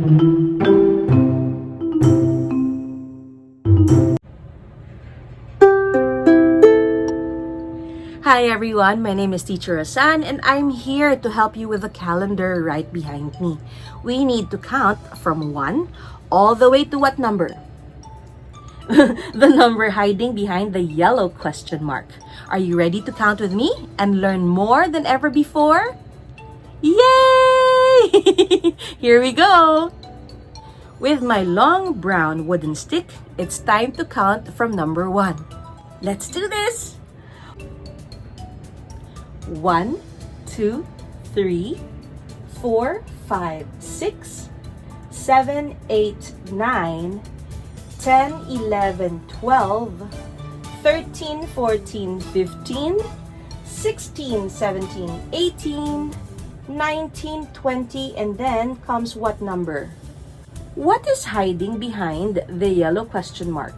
Hi everyone, my name is Teacher Rosanne and I'm here to help you with the calendar right behind me. We need to count from 1 all the way to what number? The number hiding behind the yellow question mark. Are you ready to count with me and learn more than ever before? Yay! Here we go! With my long brown wooden stick, it's time to count from number 1. Let's do this! 1, 2, 3, 4, 5, 6, 7, 8, 9, 10, 11, 12, 13, 14, 15, 16, 17, 18, 19, 20, and then comes what number? What is hiding behind the yellow question mark?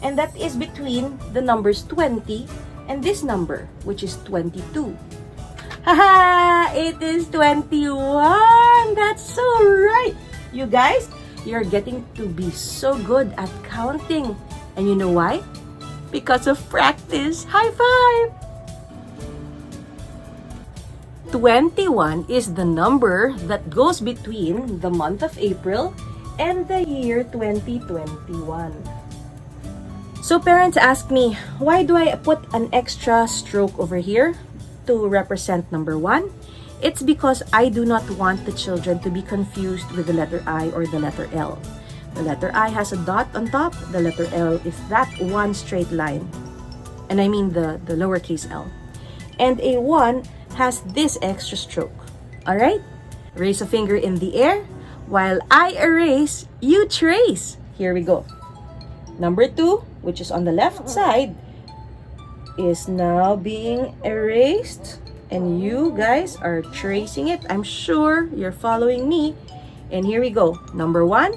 And that is between the numbers 20 and this number, which is 22. Haha! It is 21! That's so right! You guys, you're getting to be so good at counting. And you know why? Because of practice. High five! 21 is the number that goes between the month of April and the year 2021. So parents ask me, why do I put an extra stroke over here to represent number 1? It's because I do not want the children to be confused with the letter I or the letter L. The letter I has a dot on top, the letter L is that one straight line. And I mean the lowercase l. And a 1 has this extra stroke. Alright? Raise a finger in the air. While I erase, you trace. Here we go. Number 2, which is on the left side, is now being erased. And you guys are tracing it. I'm sure you're following me. And here we go. Number 1,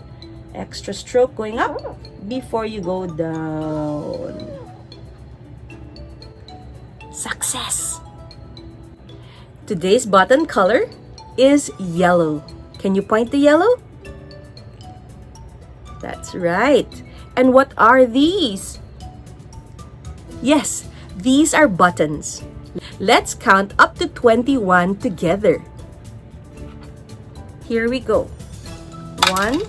extra stroke going up before you go down. Success! Today's button color is yellow. Can you point to yellow? That's right. And what are these? Yes, these are buttons. Let's count up to 21 together. Here we go. 1,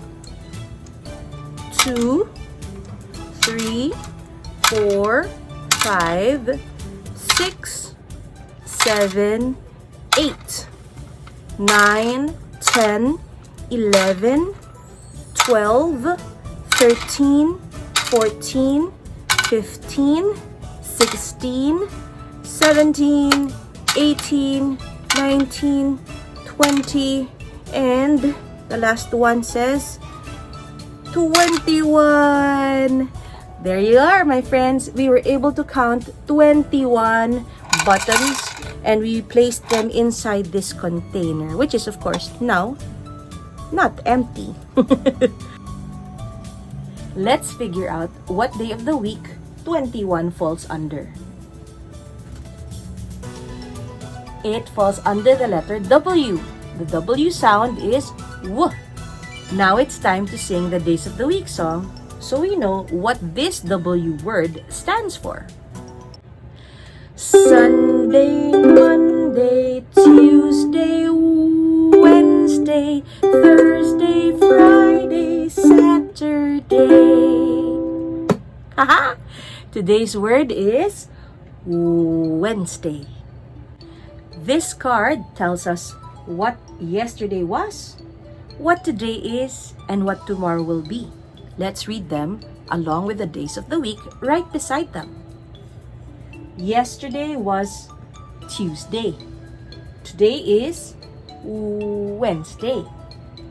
2, 3, 4, 5, 6, 7, 8, 9, 10, 11, 12, 13, 14, 15, 16, 17, 18, 19, 20, and the last one says 21. There you are, my friends. We were able to count 21 buttons and we placed them inside this container, which is of course now not empty. Let's figure out what day of the week 21 falls under. It falls under the letter W. The W sound is W. Now it's time to sing the Days of the Week song so we know what this W word stands for. Sunday, Monday, Tuesday, Wednesday, Thursday, Friday, Saturday. Haha! Today's word is Wednesday. This card tells us what yesterday was, what today is, and what tomorrow will be. Let's read them along with the days of the week right beside them. Yesterday was Tuesday. Today is Wednesday.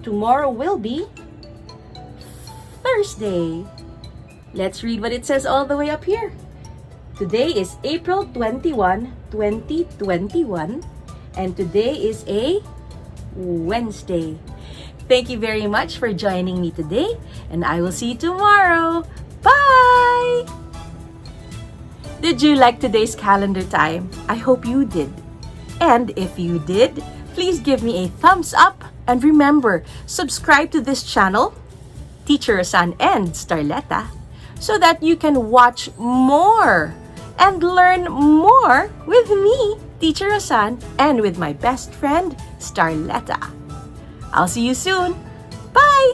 Tomorrow will be Thursday. Let's read what it says all the way up here. Today is April 21, 2021, and today is a Wednesday. Thank you very much for joining me today, and I will see you tomorrow. Bye! Did you like today's calendar time? I hope you did. And if you did, please give me a thumbs up And remember, subscribe to this channel, Teacher Rosanne and Starlettah, so that you can watch more and learn more with me, Teacher Rosanne, and with my best friend, Starlettah. I'll see you soon. Bye!